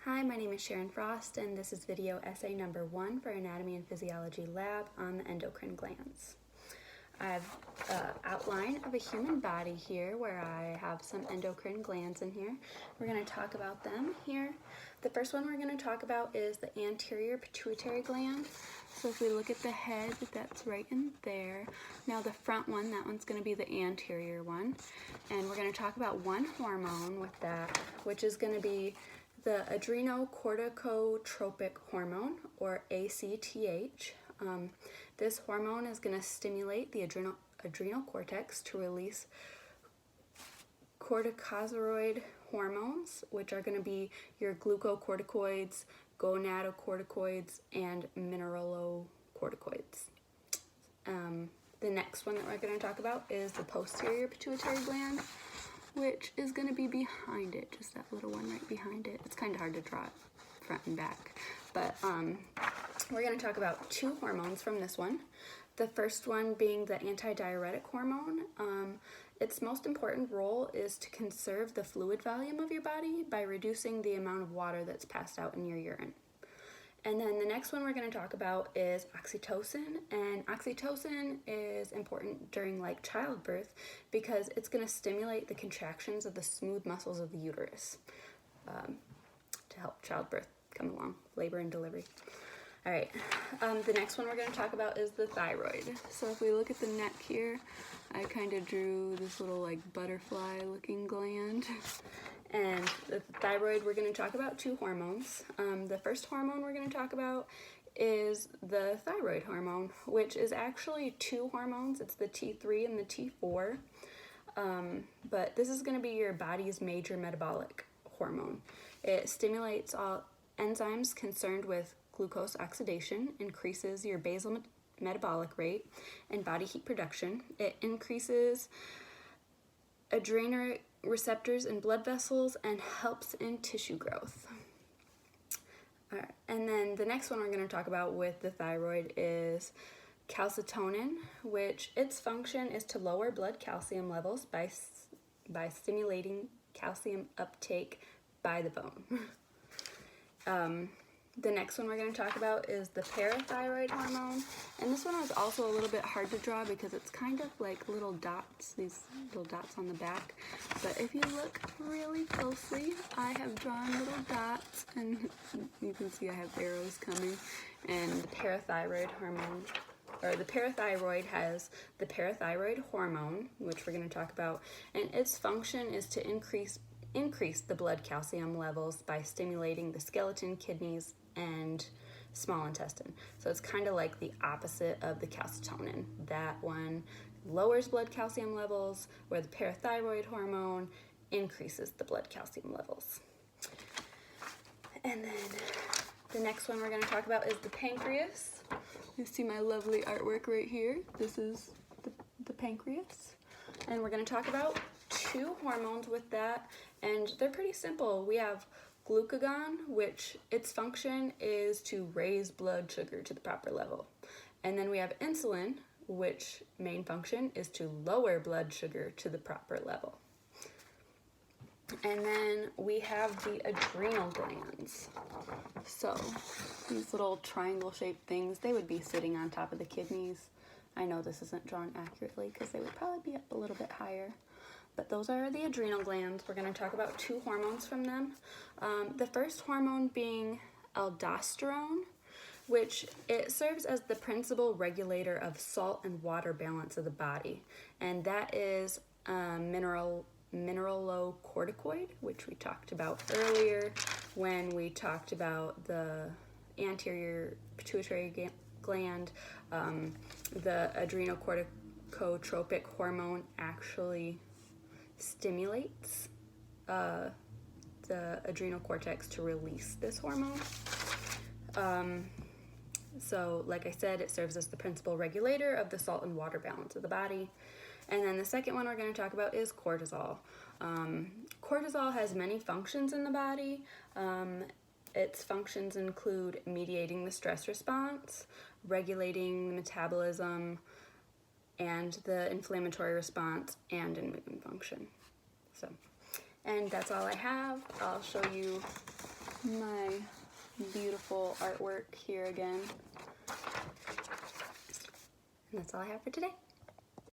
Hi, my name is Sharon Frost, and this is video essay number 1 for Anatomy and Physiology Lab on the endocrine glands. I have an outline of a human body here where I have some endocrine glands in here. We're going to talk about them here. The first one we're going to talk about is the anterior pituitary gland. So if we look at the head, that's right in there. Now the front one, that one's going to be the anterior one. And we're going to talk about one hormone with that, which is going to be the adrenocorticotropic hormone, or ACTH. This hormone is going to stimulate the adrenal cortex to release corticosteroid hormones, which are going to be your glucocorticoids, gonadocorticoids, and mineralocorticoids. The next one that we're going to talk about is the posterior pituitary gland, which is going to be behind it, just that little one right behind it. It's kind of hard to draw it front and back, but we're going to talk about two hormones from this one. The first one being the antidiuretic hormone. Its most important role is to conserve the fluid volume of your body by reducing the amount of water that's passed out in your urine. And then the next one we're going to talk about is oxytocin, and oxytocin is important during childbirth because it's going to stimulate the contractions of the smooth muscles of the uterus to help childbirth come along, labor and delivery. All right, the next one we're going to talk about is the thyroid. So if we look at the neck here, I kind of drew this little butterfly looking gland. And the thyroid, we're going to talk about two hormones. The first hormone we're going to talk about is the thyroid hormone, which is actually two hormones. It's the T3 and the T4. But this is going to be your body's major metabolic hormone. It stimulates all enzymes concerned with glucose oxidation, increases your basal metabolic rate and body heat production. It increases adrenal receptors in blood vessels and helps in tissue growth. All right, and then the next one we're going to talk about with the thyroid is calcitonin, which its function is to lower blood calcium levels by stimulating calcium uptake by the bone. The next one we're going to talk about is the parathyroid hormone, and this one was also a little bit hard to draw because it's kind of like little dots, these little dots on the back, but if you look really closely, I have drawn little dots, and you can see I have arrows coming, and the parathyroid hormone, or the parathyroid has the parathyroid hormone, which we're going to talk about, and its function is to increase the blood calcium levels by stimulating the skeleton, kidneys, and small intestine. So it's kind of like the opposite of the calcitonin. That one lowers blood calcium levels, where the parathyroid hormone increases the blood calcium levels. And then the next one we're going to talk about is the pancreas. You see my lovely artwork right here. This is the pancreas. And we're going to talk about two hormones with that, and they're pretty simple. We have glucagon, which its function is to raise blood sugar to the proper level. And then we have insulin, which main function is to lower blood sugar to the proper level. And then we have the adrenal glands. So these little triangle shaped things, they would be sitting on top of the kidneys. I know this isn't drawn accurately because they would probably be up a little bit higher. But those are the adrenal glands. We're going to talk about two hormones from them. The first hormone being aldosterone, which it serves as the principal regulator of salt and water balance of the body. And that is mineralocorticoid, which we talked about earlier when we talked about the anterior pituitary gland. The adrenocorticotropic hormone actually stimulates the adrenal cortex to release this hormone. So like I said, it serves as the principal regulator of the salt and water balance of the body. And then the second one we're going to talk about is cortisol. Cortisol has many functions in the body. Its functions include mediating the stress response, regulating the metabolism, and the inflammatory response, and immune function. And that's all I have. I'll show you my beautiful artwork here again. And that's all I have for today.